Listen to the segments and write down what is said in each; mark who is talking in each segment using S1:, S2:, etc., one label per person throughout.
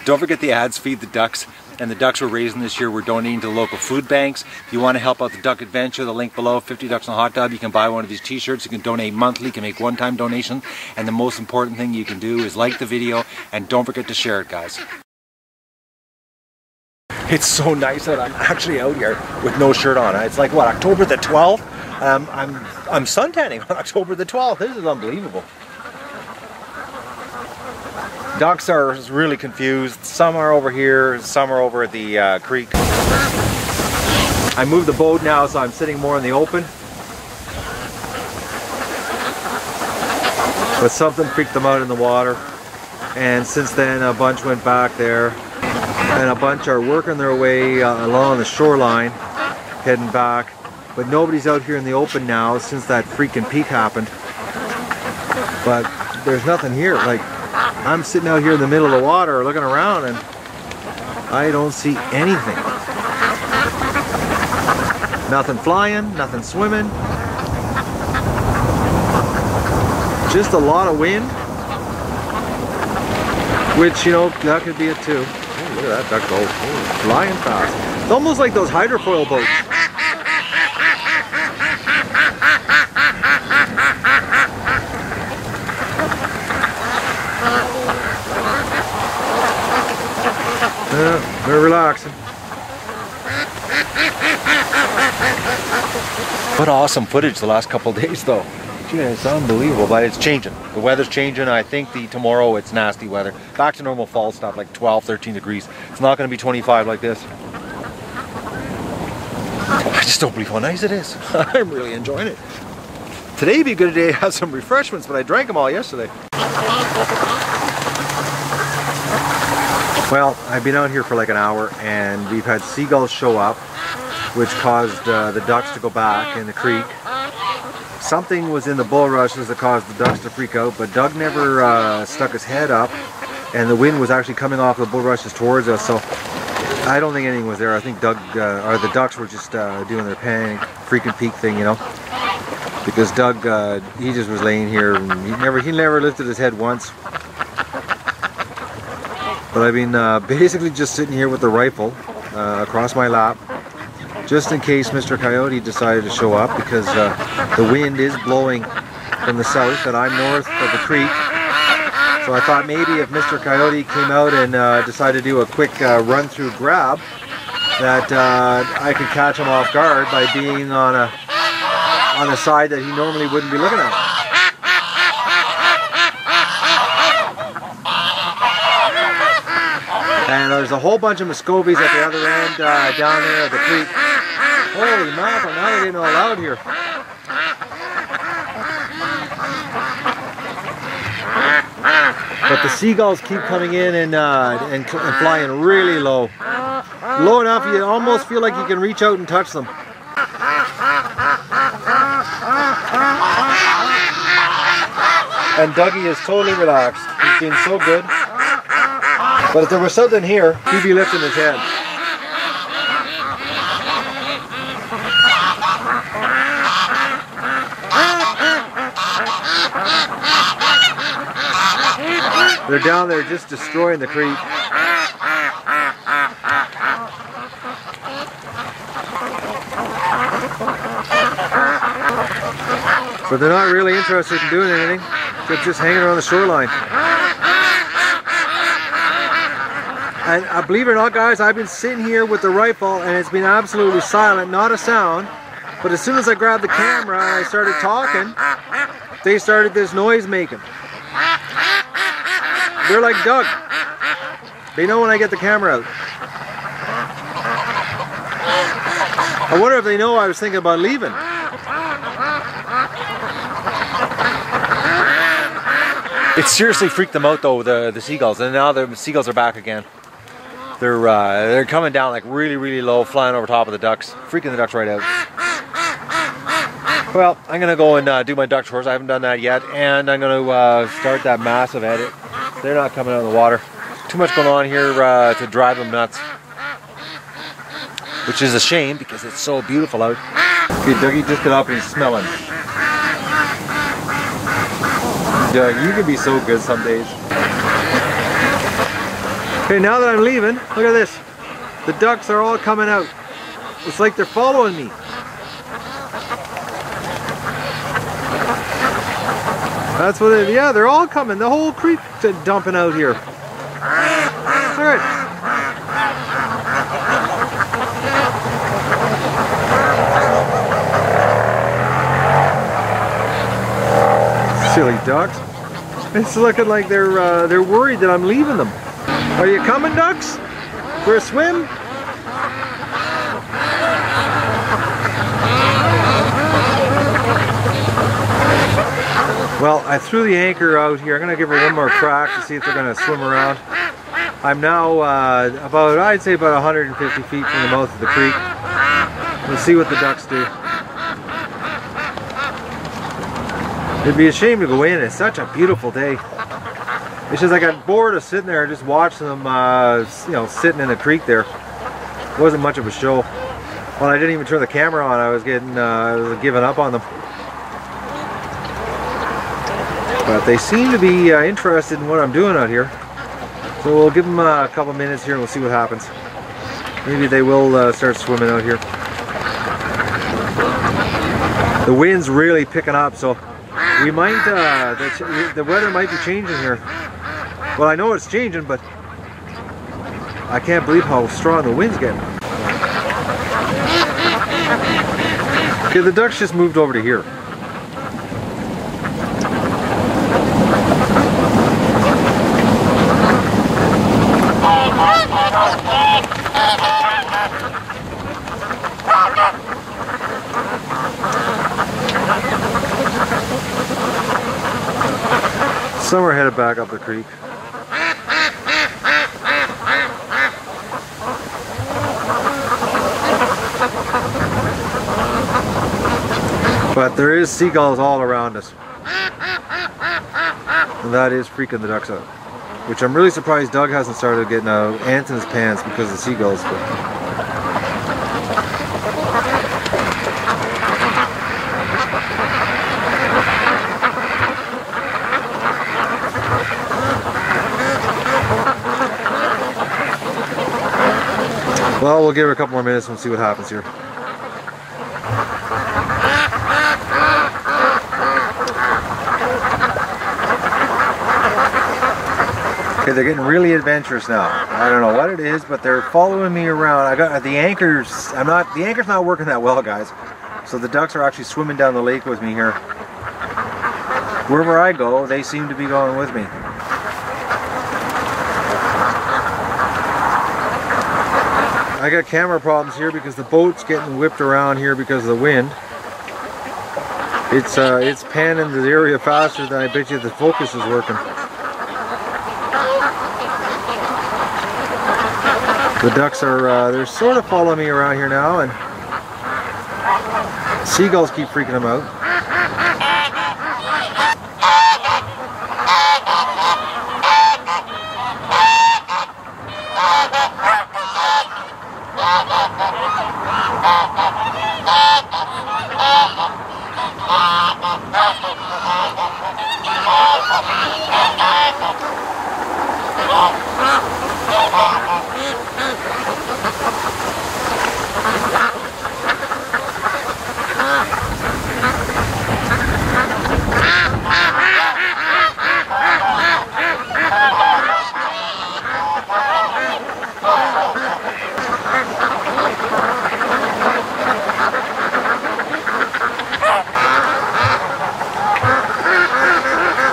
S1: Don't forget the ads, feed the ducks. And the ducks we're raising this year, we're donating to local food banks. If you want to help out the Duck Adventure, the link below, 50 Ducks on a Hot Tub, you can buy one of these t-shirts. You can donate monthly, you can make one-time donations. And the most important thing you can do is like the video and don't forget to share it, guys. It's so nice that I'm actually out here with no shirt on. It's like, what, October the 12th? I'm suntanning on October the 12th. This is unbelievable. Ducks are really confused. Some are over here, some are over at the creek. I moved the boat now, so I'm sitting more in the open. But something freaked them out in the water. And since then, a bunch went back there. And a bunch are working their way along the shoreline, heading back. But nobody's out here in the open now since that freaking peak happened. But there's nothing here. Like, I'm sitting out here in the middle of the water looking around and I don't see anything. Nothing flying, nothing swimming. Just a lot of wind. Which, you know, that could be it too. Oh, look at that duck go. Oh, flying fast. It's almost like those hydrofoil boats. They're relaxing. What awesome footage the last couple of days though. Gee, it's unbelievable, but it's changing. The weather's changing. I think tomorrow it's nasty weather. Back to normal fall stuff, like 12, 13 degrees. It's not going to be 25 like this. I just don't believe how nice it is. I'm really enjoying it. Today'd be a good day to have some refreshments, but I drank them all yesterday. Well, I've been out here for like an hour and we've had seagulls show up, which caused the ducks to go back in the creek. Something was in the bulrushes that caused the ducks to freak out, but Doug never stuck his head up and the wind was actually coming off the bulrushes towards us, so I don't think anything was there. I think Doug, or the ducks were just doing their freaking peak thing, you know. Because Doug, he just was laying here and he never lifted his head once. But I've been basically just sitting here with the rifle across my lap, just in case Mr. Coyote decided to show up, because the wind is blowing from the south and I'm north of the creek. So I thought maybe if Mr. Coyote came out and decided to do a quick run-through grab, that I could catch him off guard by being on a side that he normally wouldn't be looking at. And there's a whole bunch of Muscovies at the other end down there at the creek. Holy mackerel, now they're getting all loud here. But the seagulls keep coming in and flying really low. Low enough you almost feel like you can reach out and touch them. And Dougie is totally relaxed. He's been so good. But if there was something here, he'd be lifting his head. They're down there just destroying the creek. But they're not really interested in doing anything. They're just hanging around the shoreline. And believe it or not, guys, I've been sitting here with the rifle and it's been absolutely silent, not a sound. But as soon as I grabbed the camera and I started talking, they started this noise making. They're like Doug. They know when I get the camera out. I wonder if they know I was thinking about leaving. It seriously freaked them out though, the seagulls, and now the seagulls are back again. They're coming down like really, really low, flying over top of the ducks, freaking the ducks right out. Well, I'm gonna go and do my duck chores. I haven't done that yet, and I'm gonna start that massive edit. They're not coming out of the water. Too much going on here to drive them nuts, which is a shame because it's so beautiful out. Okay, Dougie just got up and he's smelling. Doug, you can be so good some days. Okay, now that I'm leaving, look at this. The ducks are all coming out. It's like they're following me. That's what it, yeah, they're all coming. The whole creek dumping out here. Alright. Silly ducks. It's looking like they're worried that I'm leaving them. Are you coming, ducks? For a swim? Well, I threw the anchor out here. I'm going to give her one more crack to see if they're going to swim around. I'm now I'd say about 150 feet from the mouth of the creek. We'll see what the ducks do. It'd be a shame to go in. It's such a beautiful day. It's just I got bored of sitting there just watching them, you know, sitting in the creek there. It wasn't much of a show. Well, I didn't even turn the camera on. I was giving up on them. But they seem to be interested in what I'm doing out here. So we'll give them a couple minutes here and we'll see what happens. Maybe they will start swimming out here. The wind's really picking up, so we might, the weather might be changing here. Well, I know it's changing, but I can't believe how strong the wind's getting. Okay, the ducks just moved over to here. Some are headed back up the creek. But there is seagulls all around us. And that is freaking the ducks out. Which I'm really surprised Doug hasn't started getting ants in his pants because of the seagulls. Well, we'll give her a couple more minutes and we'll see what happens here. Okay, they're getting really adventurous now. I don't know what it is, but they're following me around. I got the anchors. The anchor's not working that well, guys. So the ducks are actually swimming down the lake with me here. Wherever I go, they seem to be going with me. I got camera problems here because the boat's getting whipped around here because of the wind. It's panning the area faster than I bet you the focus is working. The ducks are they're sort of following me around here now, and seagulls keep freaking them out.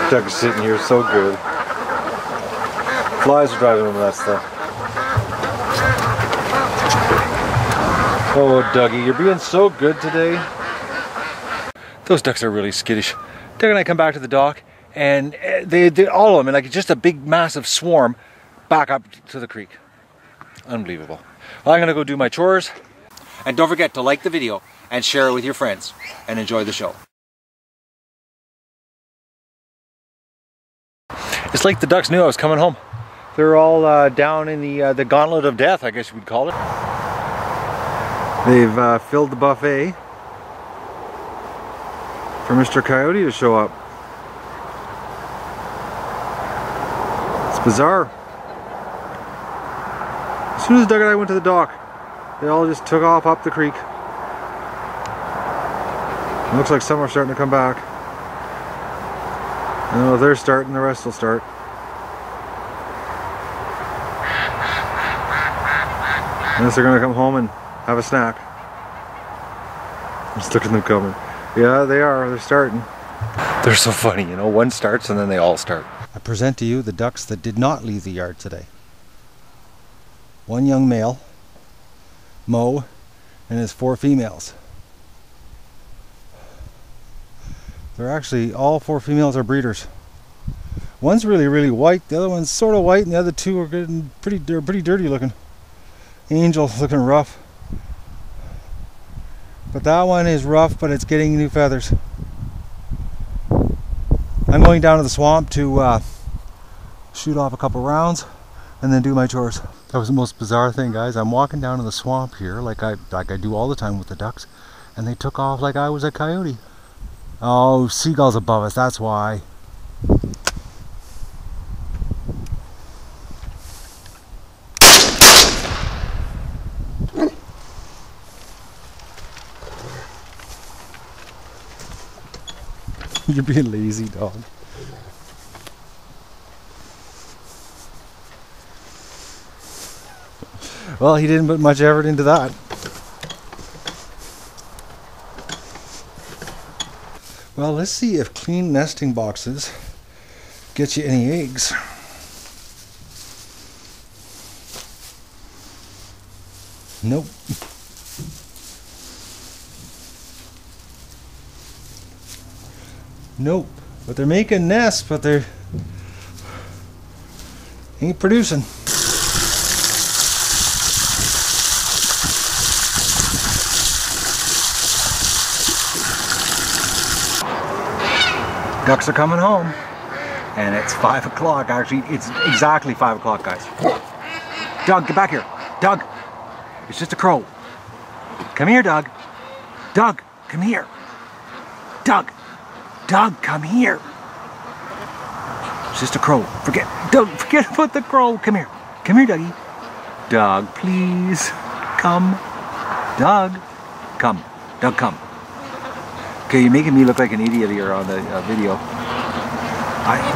S1: Duck's sitting here so good. Flies are driving him nuts though. Oh, Dougie, you're being so good today. Those ducks are really skittish. Doug and I come back to the dock, and they all of them, like just a big, massive swarm, back up to the creek. Unbelievable. Well, I'm gonna go do my chores. And don't forget to like the video and share it with your friends, and enjoy the show. It's like the ducks knew I was coming home. They're all down in the gauntlet of death, I guess you would call it. They've filled the buffet for Mr. Coyote to show up. It's bizarre. soon as Doug and I went to the dock, they all just took off up the creek. It looks like some are starting to come back. And if they're starting, the rest will start. Unless they're going to come home and have a snack. Just look at them coming. Yeah, they are. They're starting. They're so funny, you know. One starts and then they all start. I present to you the ducks that did not leave the yard today. One young male, Mo, and his 4 females. They're actually, all 4 females are breeders. One's really white, the other one's sort of white, and the other 2 are getting they're pretty dirty looking. Angel looking rough. But that one is rough, but it's getting new feathers. I'm going down to the swamp to shoot off a couple rounds and then do my chores. That was the most bizarre thing, guys. I'm walking down in the swamp here like I do all the time with the ducks, and they took off like I was a coyote. Oh, seagulls above us, that's why. You're being lazy, dog. Well, he didn't put much effort into that. Well, let's see if clean nesting boxes get you any eggs. Nope. Nope. But they're making nests, but they're ain't producing. Ducks are coming home, and it's 5 o'clock. Actually, it's exactly 5 o'clock, guys. Doug, get back here. Doug, it's just a crow. Come here, Doug. Doug, come here. Doug, come here. It's just a crow. Forget about the crow. Come here. Come here, Dougie. Doug, please. Come. Doug, come. Doug, come. Okay, you're making me look like an idiot here on the video.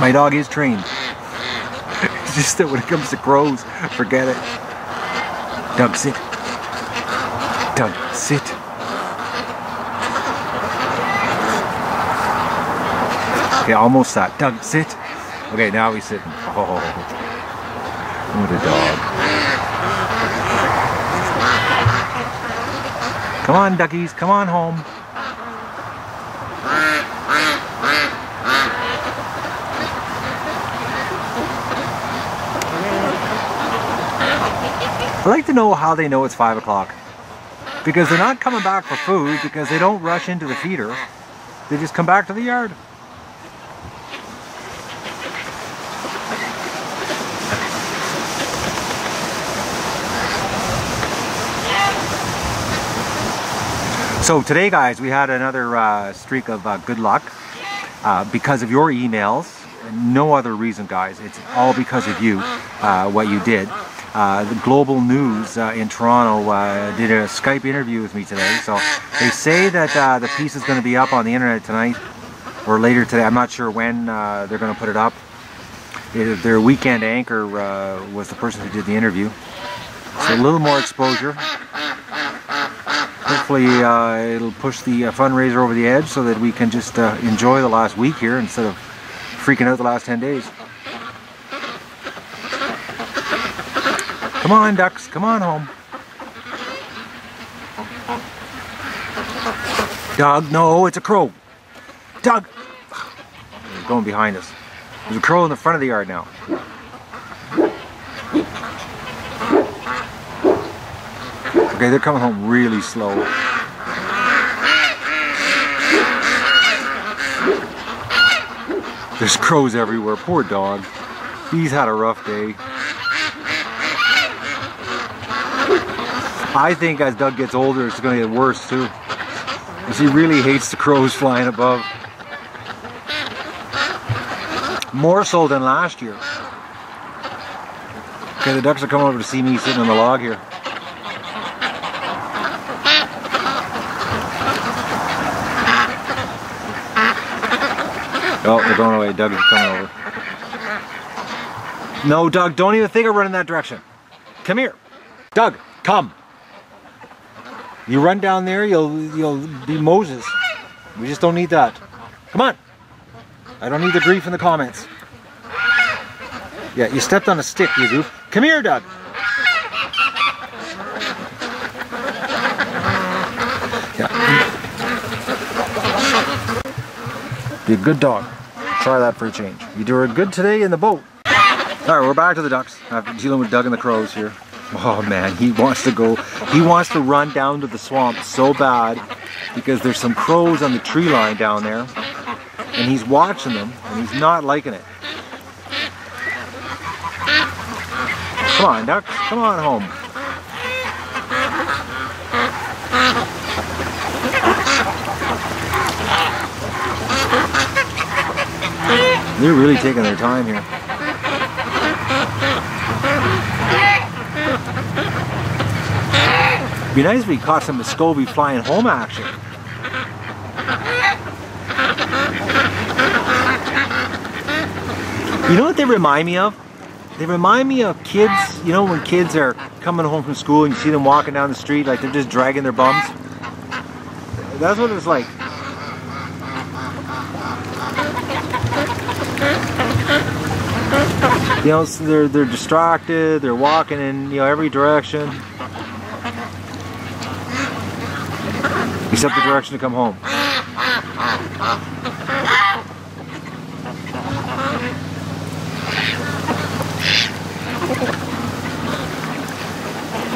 S1: My dog is trained. It's just that when it comes to crows, forget it. Doug, sit. Doug, sit. Okay, almost sat. Doug, sit. Okay, now he's sitting. Oh, what a dog. Come on, duckies, come on home. I'd like to know how they know it's 5 o'clock. Because they're not coming back for food, because they don't rush into the feeder. They just come back to the yard. So today, guys, we had another streak of good luck because of your emails. No other reason, guys. It's all because of you, what you did. The Global News in Toronto did a Skype interview with me today. So they say that the piece is going to be up on the internet tonight or later today. I'm not sure when they're going to put it up. Their weekend anchor was the person who did the interview. So a little more exposure. Hopefully it'll push the fundraiser over the edge so that we can just enjoy the last week here instead of freaking out the last 10 days. Come on, ducks, come on home. Doug, no, it's a crow. Doug! He's going behind us. There's a crow in the front of the yard now. Okay, they're coming home really slow. There's crows everywhere. Poor dog. He's had a rough day. I think as Doug gets older, it's going to get worse too. Because he really hates the crows flying above. More so than last year. Okay, the ducks are coming over to see me sitting on the log here. Oh, they're going away. Doug's coming over. No, Doug, don't even think of running that direction. Come here. Doug, come. You run down there, you'll be Moses. We just don't need that. Come on. I don't need the grief in the comments. Yeah, you stepped on a stick, you goof. Come here, Doug. Yeah. Be a good dog. Try that for a change. You do good today in the boat. Alright, we're back to the ducks. After dealing with Doug and the crows here. Oh man, he wants to go. He wants to run down to the swamp so bad because there's some crows on the tree line down there. And he's watching them and he's not liking it. Come on, ducks. Come on home. They're really taking their time here. It'd be nice if we caught some Muscovy flying home action. You know what they remind me of? They remind me of kids, you know, when kids are coming home from school and you see them walking down the street like they're just dragging their bums. That's what it's like. You know, so they're distracted, they're walking in, you know, every direction. Except the direction to come home.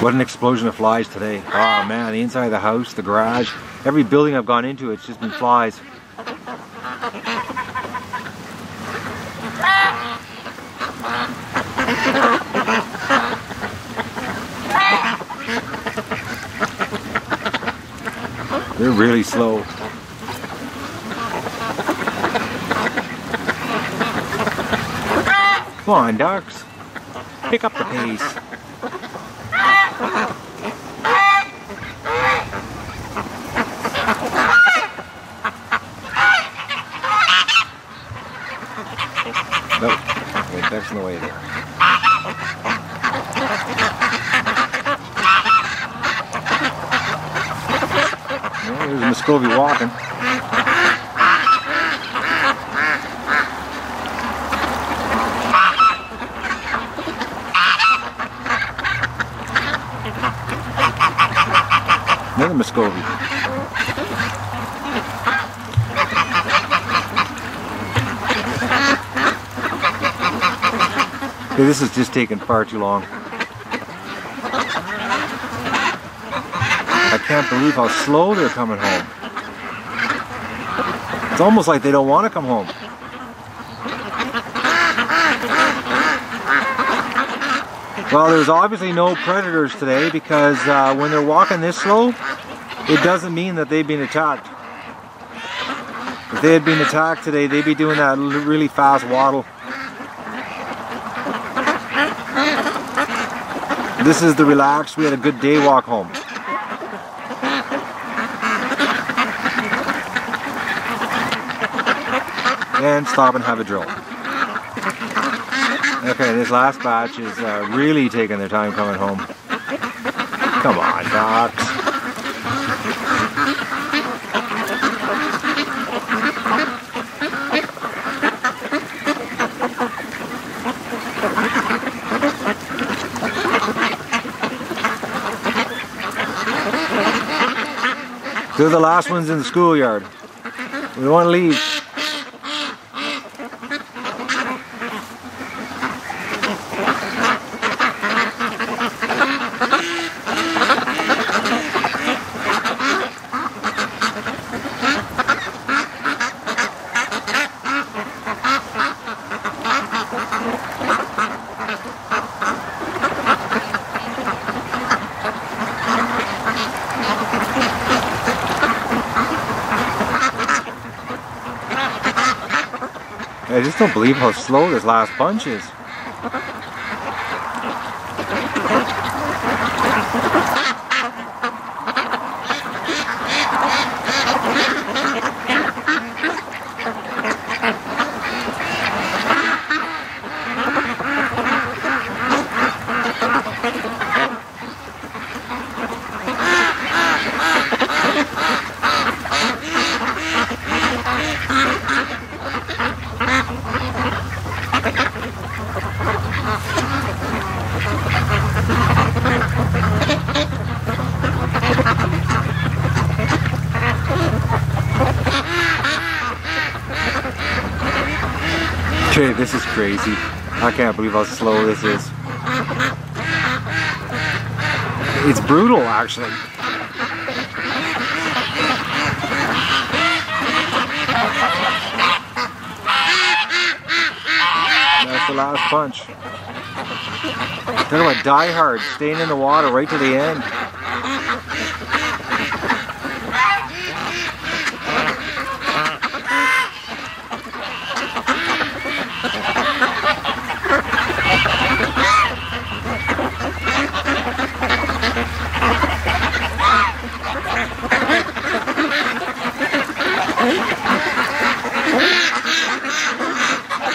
S1: What an explosion of flies today. Oh man, the inside of the house, the garage, every building I've gone into, it's just been flies. They're really slow. Come on, ducks. Pick up the pace. Nope. Okay, ducks in the way there. Well, there's a Muscovy walking. Another Muscovy. Okay, this is just taking far too long. I can't believe how slow they're coming home. It's almost like they don't want to come home. Well, there's obviously no predators today because when they're walking this slow, it doesn't mean that they've been attacked. If they had been attacked today, they'd be doing that really fast waddle. This is the relaxed, we had a good day walk home. And stop and have a drill. Okay, this last batch is really taking their time coming home. Come on, ducks. They're the last ones in the schoolyard. We want to leave. I just don't believe how slow this last bunch is. Okay, this is crazy. I can't believe how slow this is. It's brutal, actually. That's the last punch. Talking about die hard, staying in the water right to the end.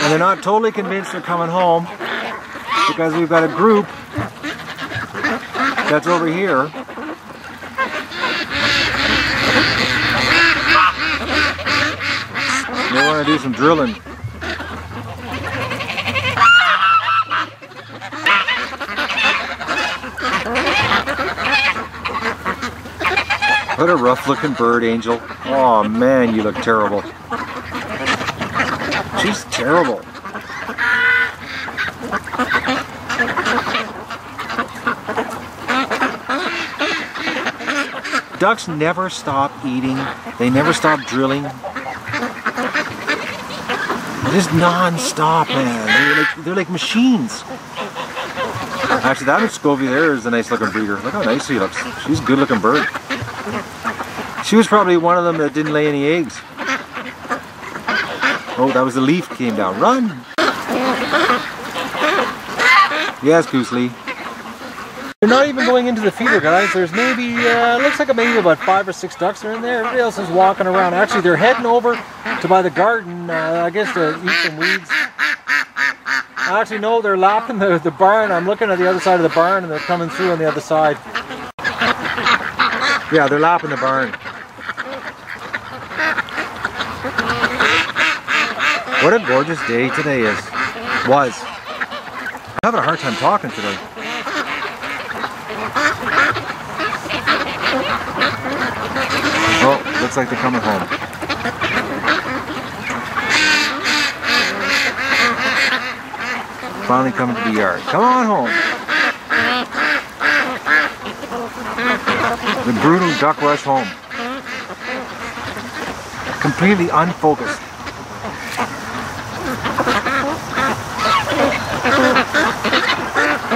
S1: And they're not totally convinced they're coming home because we've got a group that's over here. They want to do some drilling. What a rough looking bird, Angel. Oh man, you look terrible. She's terrible. Ducks never stop eating. They never stop drilling. Just non-stop, man. They're like machines. Actually, that Scovey there is a nice looking breeder. Look how nice she looks. She's a good looking bird. She was probably one of them that didn't lay any eggs. Oh, that was the leaf came down. Run! Yes, Goosley. They're not even going into the feeder, guys. There's maybe, looks like maybe about 5 or 6 ducks are in there. Everybody else is walking around. Actually, they're heading over to by the garden, I guess to eat some weeds. Actually, no, they're lapping the barn. I'm looking at the other side of the barn and they're coming through on the other side. Yeah, they're lapping the barn. What a gorgeous day today is. Was. I'm having a hard time talking today. Oh, looks like they're coming home. Finally coming to the yard. Come on home. The brutal duck rush home. Completely unfocused.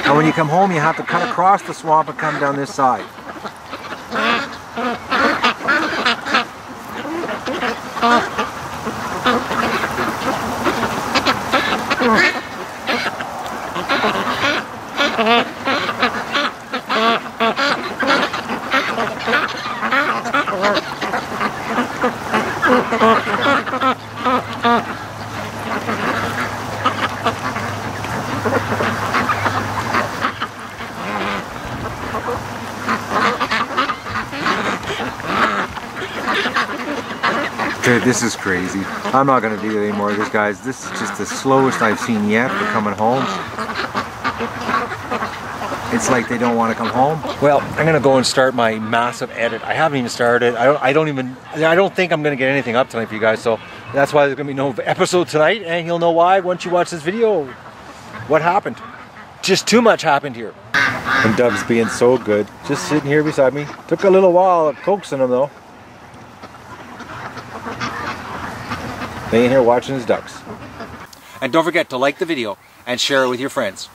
S1: And when you come home, you have to cut across the swamp and come down this side. Dude, this is crazy. I'm not going to do it anymore of this, guys. This is just the slowest I've seen yet for coming home. It's like they don't want to come home. Well, I'm going to go and start my massive edit. I haven't even started. I don't think I'm going to get anything up tonight for you guys, so that's why there's going to be no episode tonight, and you'll know why once you watch this video. What happened? Just too much happened here. And Doug's being so good. Just sitting here beside me. Took a little while of coaxing him though. Laying here watching his ducks. And don't forget to like the video and share it with your friends.